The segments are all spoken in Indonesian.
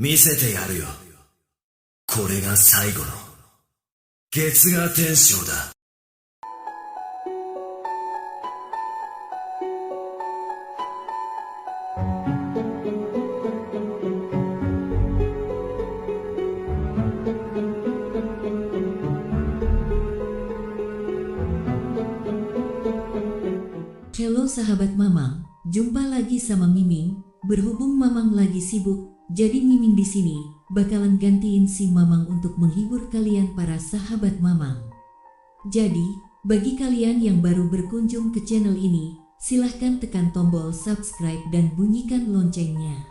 見せてやるよ。これが最後の月牙天章だ。Halo sahabat Mamang, jumpa lagi sama Miming. Berhubung Mamang lagi sibuk, jadi Miming di sini bakalan gantiin si Mamang untuk menghibur kalian para sahabat Mamang. Jadi, bagi kalian yang baru berkunjung ke channel ini, silahkan tekan tombol subscribe dan bunyikan loncengnya.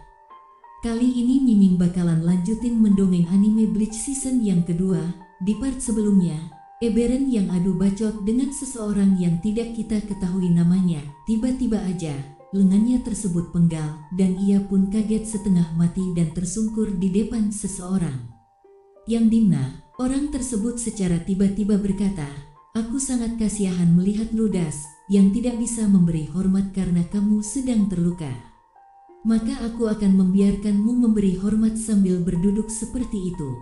Kali ini Miming bakalan lanjutin mendongeng anime Bleach season yang kedua. Di part sebelumnya, Eberen yang adu bacot dengan seseorang yang tidak kita ketahui namanya. Tiba-tiba aja, lengannya tersebut penggal dan ia pun kaget setengah mati dan tersungkur di depan seseorang. Yang dimana, orang tersebut secara tiba-tiba berkata, "Aku sangat kasihan melihat Ludas yang tidak bisa memberi hormat karena kamu sedang terluka. Maka aku akan membiarkanmu memberi hormat sambil berduduk seperti itu."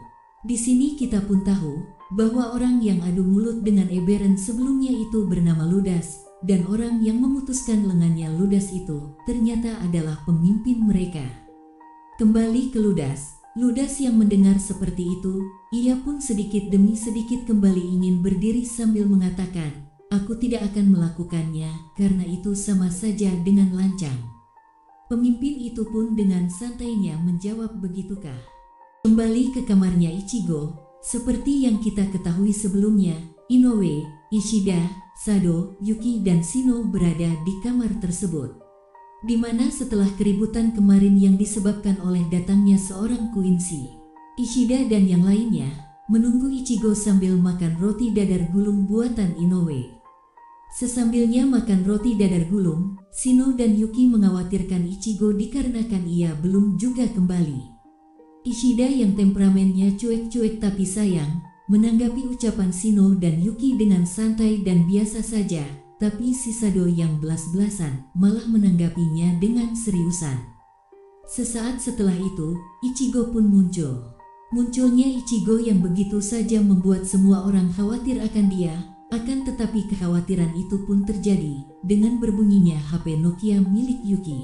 Di sini kita pun tahu bahwa orang yang adu mulut dengan Eberen sebelumnya itu bernama Ludas, dan orang yang memutuskan lengannya Ludas itu ternyata adalah pemimpin mereka. Kembali ke Ludas, Ludas yang mendengar seperti itu, ia pun sedikit demi sedikit kembali ingin berdiri sambil mengatakan, "Aku tidak akan melakukannya karena itu sama saja dengan lancang." Pemimpin itu pun dengan santainya menjawab, "Begitukah?" Kembali ke kamarnya Ichigo, seperti yang kita ketahui sebelumnya, Inoue, Ishida, Sado, Yuki dan Shino berada di kamar tersebut. Di mana setelah keributan kemarin yang disebabkan oleh datangnya seorang Quincy, Ishida dan yang lainnya menunggu Ichigo sambil makan roti dadar gulung buatan Inoue. Sesambilnya makan roti dadar gulung, Shino dan Yuki mengkhawatirkan Ichigo dikarenakan ia belum juga kembali. Ishida yang temperamennya cuek-cuek tapi sayang, menanggapi ucapan Shino dan Yuki dengan santai dan biasa saja, tapi si Sado yang belas-belasan malah menanggapinya dengan seriusan. Sesaat setelah itu, Ichigo pun muncul. Munculnya Ichigo yang begitu saja membuat semua orang khawatir akan dia, akan tetapi kekhawatiran itu pun terjadi dengan berbunyinya HP Nokia milik Yuki.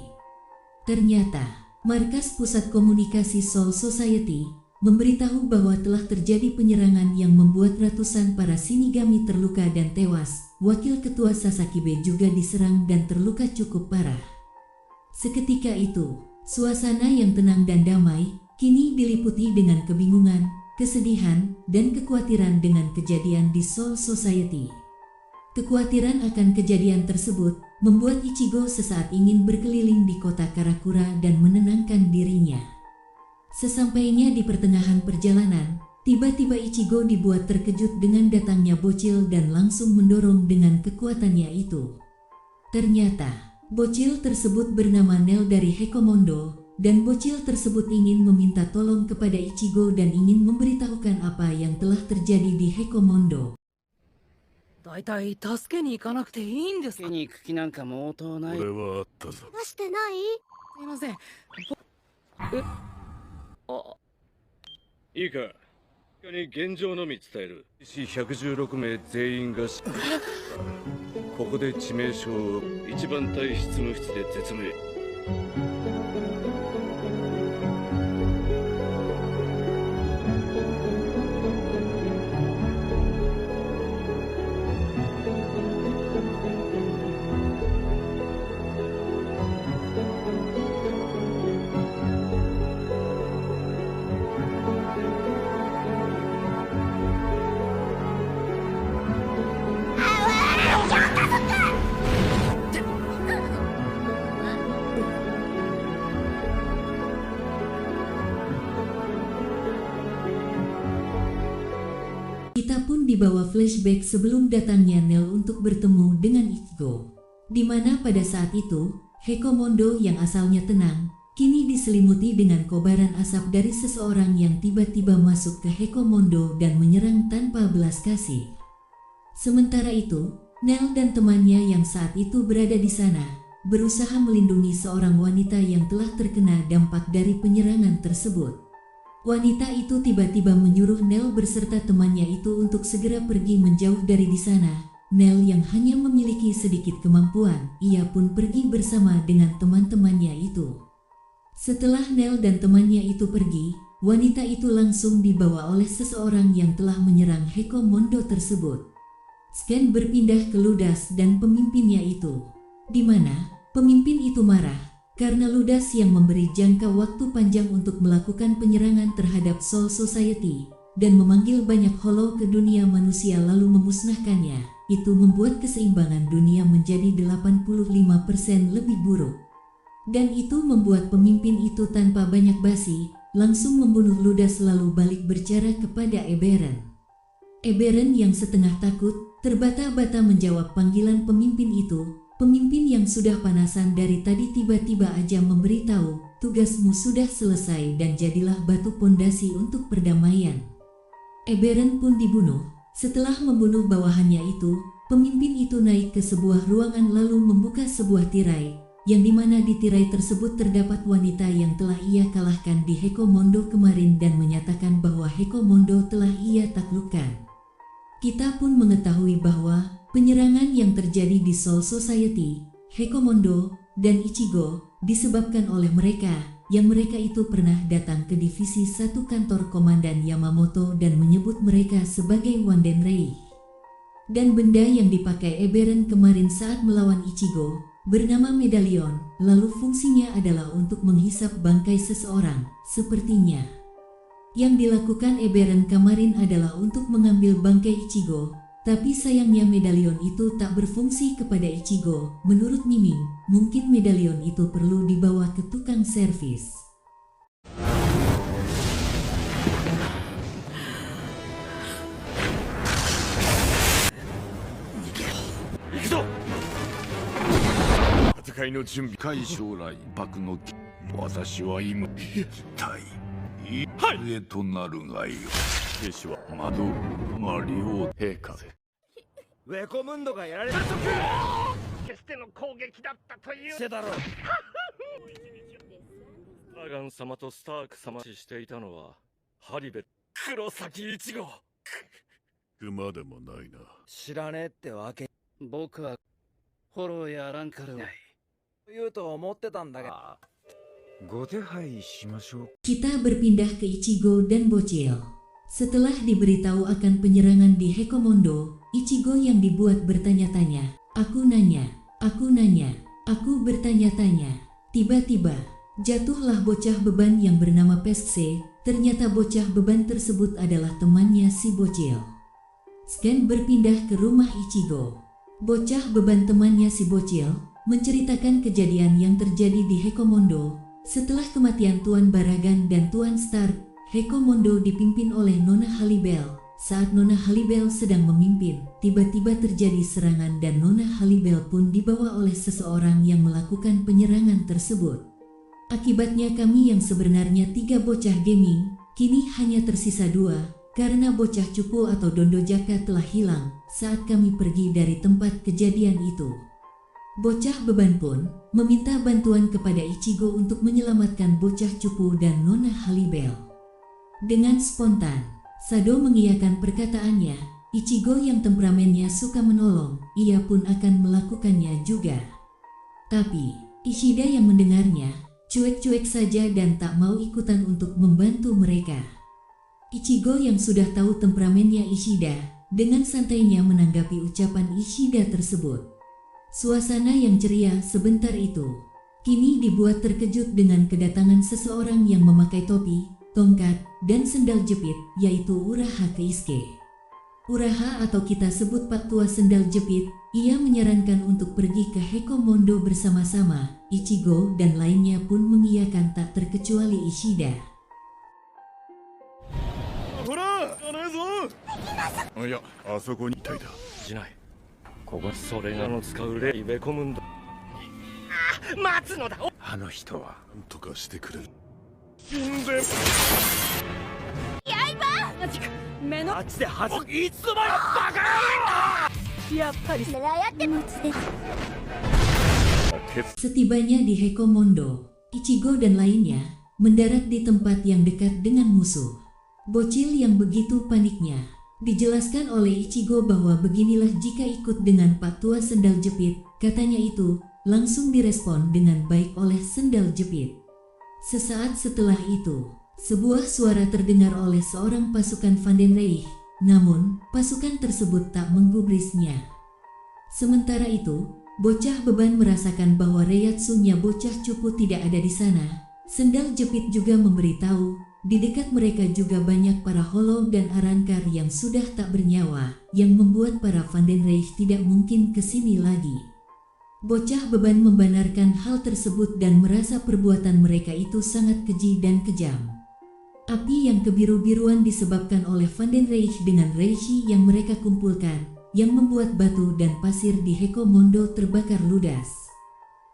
Ternyata, Markas Pusat Komunikasi Soul Society memberitahu bahwa telah terjadi penyerangan yang membuat ratusan para Shinigami terluka dan tewas. Wakil Ketua Sasakibe juga diserang dan terluka cukup parah. Seketika itu, suasana yang tenang dan damai kini diliputi dengan kebingungan, kesedihan, dan kekhawatiran dengan kejadian di Soul Society. Kekhawatiran akan kejadian tersebut membuat Ichigo sesaat ingin berkeliling di kota Karakura dan menenangkan dirinya. Sesampainya di pertengahan perjalanan, tiba-tiba Ichigo dibuat terkejut dengan datangnya bocil dan langsung mendorong dengan kekuatannya itu. Ternyata, bocil tersebut bernama Nel dari Hekomondo, dan bocil tersebut ingin meminta tolong kepada Ichigo dan ingin memberitahukan apa yang telah terjadi di Hekomondo. だいたい助けに行かなくていいんですか？助けに行く気なんか毛頭ない。俺はあったぞ。してない？すいません。いいか、に現状のみ伝える。医師116名全員がここで致命傷を一番隊執務室で絶命。Kita pun dibawa flashback sebelum datangnya Nel untuk bertemu dengan Ichigo. Di mana pada saat itu, Hekomondo yang asalnya tenang, kini diselimuti dengan kobaran asap dari seseorang yang tiba-tiba masuk ke Hekomondo dan menyerang tanpa belas kasih. Sementara itu, Nel dan temannya yang saat itu berada di sana, berusaha melindungi seorang wanita yang telah terkena dampak dari penyerangan tersebut. Wanita itu tiba-tiba menyuruh Nel beserta temannya itu untuk segera pergi menjauh dari di sana. Nel yang hanya memiliki sedikit kemampuan, ia pun pergi bersama dengan teman-temannya itu. Setelah Nel dan temannya itu pergi, wanita itu langsung dibawa oleh seseorang yang telah menyerang Hekomondo tersebut. Scan berpindah ke Ludas dan pemimpinnya itu, di mana pemimpin itu marah karena Ludas yang memberi jangka waktu panjang untuk melakukan penyerangan terhadap Soul Society dan memanggil banyak hollow ke dunia manusia lalu memusnahkannya. Itu membuat keseimbangan dunia menjadi 85% lebih buruk. Dan itu membuat pemimpin itu tanpa banyak basi, langsung membunuh Ludas lalu balik berbicara kepada Eberen. Eberen yang setengah takut, terbata-bata menjawab panggilan pemimpin itu. Pemimpin yang sudah panasan dari tadi tiba-tiba aja memberitahu, tugasmu sudah selesai dan jadilah batu pondasi untuk perdamaian. Eberen pun dibunuh. Setelah membunuh bawahannya itu, pemimpin itu naik ke sebuah ruangan lalu membuka sebuah tirai, yang dimana di tirai tersebut terdapat wanita yang telah ia kalahkan di Hekomondo kemarin dan menyatakan bahwa Hekomondo telah ia taklukkan. Kita pun mengetahui bahwa penyerangan yang terjadi di Soul Society, Hekomondo, dan Ichigo disebabkan oleh mereka, yang mereka itu pernah datang ke divisi 1 kantor Komandan Yamamoto dan menyebut mereka sebagai Wandenrei. Dan benda yang dipakai Eberen kemarin saat melawan Ichigo bernama medalion, lalu fungsinya adalah untuk menghisap bangkai seseorang, sepertinya. Yang dilakukan Eberen kemarin adalah untuk mengambil bangkai Ichigo, tapi sayangnya medalion itu tak berfungsi kepada Ichigo. Menurut Miming, mungkin medalion itu perlu dibawa ke tukang servis.ウェコムンドがやられた時決しての攻撃だったというせだろうラガン様とスターク様をしていたのはハリベ黒崎一号熊でもないな。知らねえってわけ。僕はフォローやらんからない言うと思ってたんだけど。ご手配しましょう。 Kita berpindah ke Ichigo dan Bocil. Setelah diberitahu akan penyerangan di Hekomondo, Ichigo yang dibuat bertanya-tanya. Aku nanya, aku bertanya-tanya. Tiba-tiba, jatuhlah bocah beban yang bernama Peske. Ternyata bocah beban tersebut adalah temannya si Bocil. Scan berpindah ke rumah Ichigo. Bocah beban temannya si Bocil menceritakan kejadian yang terjadi di Hekomondo. Setelah kematian Tuan Baragan dan Tuan Stark, Hekomondo dipimpin oleh Nona Halibel. Saat Nona Halibel sedang memimpin, tiba-tiba terjadi serangan dan Nona Halibel pun dibawa oleh seseorang yang melakukan penyerangan tersebut. Akibatnya kami yang sebenarnya 3 bocah gaming, kini hanya tersisa 2, karena bocah cupu atau Dondo Jaka telah hilang saat kami pergi dari tempat kejadian itu. Bocah beban pun meminta bantuan kepada Ichigo untuk menyelamatkan bocah cupu dan Nona Halibel. Dengan spontan, Sado mengiyakan perkataannya. Ichigo yang temperamennya suka menolong, ia pun akan melakukannya juga. Tapi, Ishida yang mendengarnya, cuek-cuek saja dan tak mau ikutan untuk membantu mereka. Ichigo yang sudah tahu temperamennya Ishida, dengan santainya menanggapi ucapan Ishida tersebut. Suasana yang ceria sebentar itu, kini dibuat terkejut dengan kedatangan seseorang yang memakai topi, tongkat, dan sendal jepit, yaitu Uraha Keisuke. Uraha atau kita sebut Pak Tua Sendal Jepit, ia menyarankan untuk pergi ke Hekomondo bersama-sama. Ichigo dan lainnya pun mengiyakan tak terkecuali Ishida.いや、あそこにいたいだ。しないここそれがの使うレイウェコムンド待つのだあの人はなんとかしてくれる。目のあっちではずいつの間にバカやっぱり Setibanya di Hekomondo, Ichigo dan lainnya mendarat di tempat yang dekat dengan musuh. Bocil yang begitu paniknya dijelaskan oleh Ichigo bahwa beginilah jika ikut dengan Pak Tua Sendal Jepit, katanya itu langsung direspon dengan baik oleh Sendal Jepit. Sesaat setelah itu, sebuah suara terdengar oleh seorang pasukan Vandenreich, namun pasukan tersebut tak menggubrisnya. Sementara itu, bocah beban merasakan bahwa Reiatsunya bocah cupu tidak ada di sana. Sendal Jepit juga memberitahu, di dekat mereka juga banyak para Hollow dan Arrancar yang sudah tak bernyawa, yang membuat para Vandenreich tidak mungkin kesini lagi. Bocah beban membenarkan hal tersebut dan merasa perbuatan mereka itu sangat keji dan kejam. Api yang kebiru-biruan disebabkan oleh Vandenreich dengan reishi yang mereka kumpulkan, yang membuat batu dan pasir di Hekomondo terbakar ludas.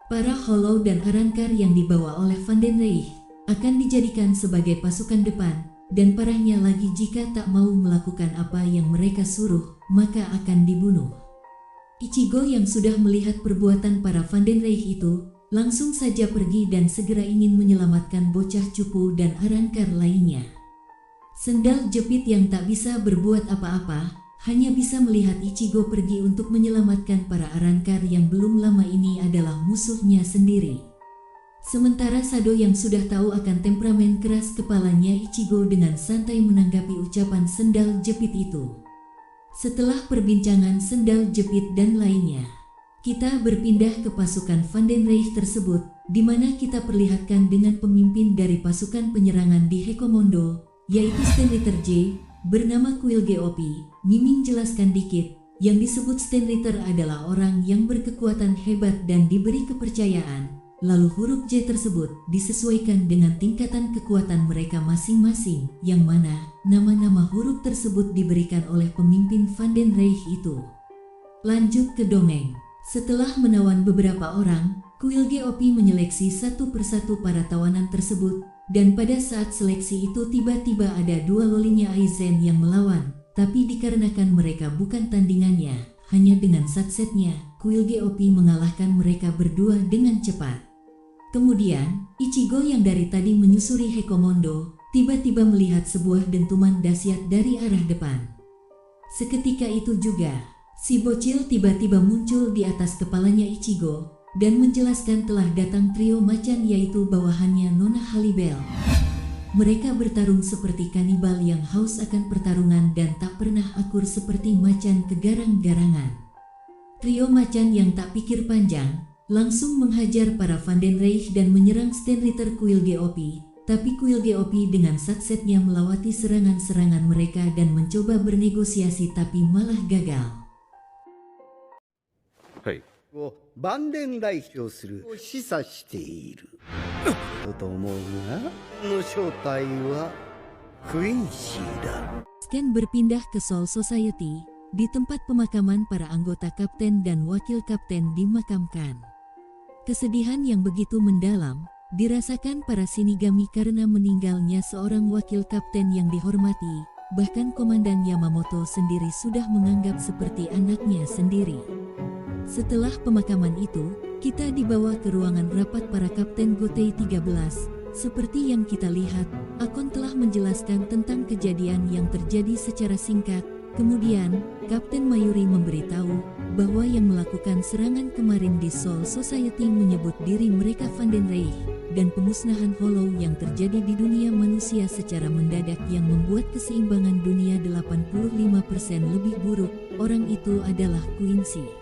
Para Hollow dan Arrancar yang dibawa oleh Vandenreich akan dijadikan sebagai pasukan depan, dan parahnya lagi jika tak mau melakukan apa yang mereka suruh, maka akan dibunuh. Ichigo yang sudah melihat perbuatan para Vandenreich itu, langsung saja pergi dan segera ingin menyelamatkan bocah cupu dan Arrancar lainnya. Sendal Jepit yang tak bisa berbuat apa-apa, hanya bisa melihat Ichigo pergi untuk menyelamatkan para Arrancar yang belum lama ini adalah musuhnya sendiri. Sementara Sado yang sudah tahu akan temperamen keras kepalanya Ichigo dengan santai menanggapi ucapan Sendal Jepit itu. Setelah perbincangan Sendal Jepit dan lainnya, kita berpindah ke pasukan Vandenreich tersebut, di mana kita perlihatkan dengan pemimpin dari pasukan penyerangan di Hekomondo, yaitu Stenritter J, bernama Kuil GOP. Miming jelaskan dikit, yang disebut Stenritter adalah orang yang berkekuatan hebat dan diberi kepercayaan. Lalu huruf J tersebut disesuaikan dengan tingkatan kekuatan mereka masing-masing, yang mana nama-nama huruf tersebut diberikan oleh pemimpin Vandenreich itu. Lanjut ke dongeng. Setelah menawan beberapa orang, Kuil GOP menyeleksi satu persatu para tawanan tersebut, dan pada saat seleksi itu tiba-tiba ada dua lolinya Aizen yang melawan, tapi dikarenakan mereka bukan tandingannya, hanya dengan satsetnya, Kuil GOP mengalahkan mereka berdua dengan cepat. Kemudian, Ichigo yang dari tadi menyusuri Hekomondo, tiba-tiba melihat sebuah dentuman dahsyat dari arah depan. Seketika itu juga, si bocil tiba-tiba muncul di atas kepalanya Ichigo, dan menjelaskan telah datang trio macan yaitu bawahannya Nona Halibel. Mereka bertarung seperti kanibal yang haus akan pertarungan dan tak pernah akur seperti macan kegarang-garangan. Trio macan yang tak pikir panjang, langsung menghajar para Vandenreich dan menyerang Stenritter Kuil GOP, tapi Kuil GOP dengan satsetnya melewati serangan-serangan mereka dan mencoba bernegosiasi tapi malah gagal. はい。を万年来表するを示唆していると思うが、の正体はクインシーだ。 Scan berpindah ke Soul Society, di tempat pemakaman para anggota kapten dan wakil kapten dimakamkan. Kesedihan yang begitu mendalam dirasakan para Shinigami karena meninggalnya seorang wakil kapten yang dihormati, bahkan Komandan Yamamoto sendiri sudah menganggap seperti anaknya sendiri. Setelah pemakaman itu, kita dibawa ke ruangan rapat para Kapten Gotei 13. Seperti yang kita lihat, Akon telah menjelaskan tentang kejadian yang terjadi secara singkat. Kemudian, Kapten Mayuri memberitahu bahwa yang melakukan serangan kemarin di Soul Society menyebut diri mereka Vandenreich, dan pemusnahan Hollow yang terjadi di dunia manusia secara mendadak yang membuat keseimbangan dunia 85% lebih buruk. Orang itu adalah Quincy.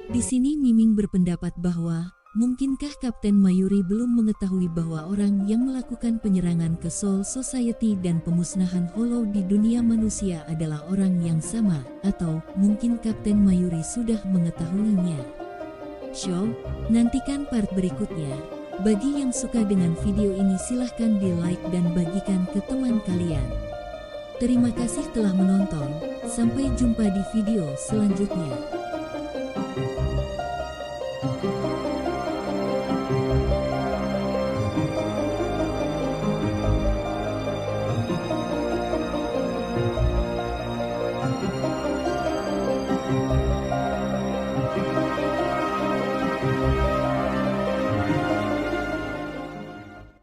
Di sini Miming berpendapat bahwa mungkinkah Kapten Mayuri belum mengetahui bahwa orang yang melakukan penyerangan ke Soul Society dan pemusnahan Hollow di dunia manusia adalah orang yang sama, atau mungkin Kapten Mayuri sudah mengetahuinya. So, nantikan part berikutnya. Bagi yang suka dengan video ini silahkan di like dan bagikan ke teman kalian. Terima kasih telah menonton, sampai jumpa di video selanjutnya.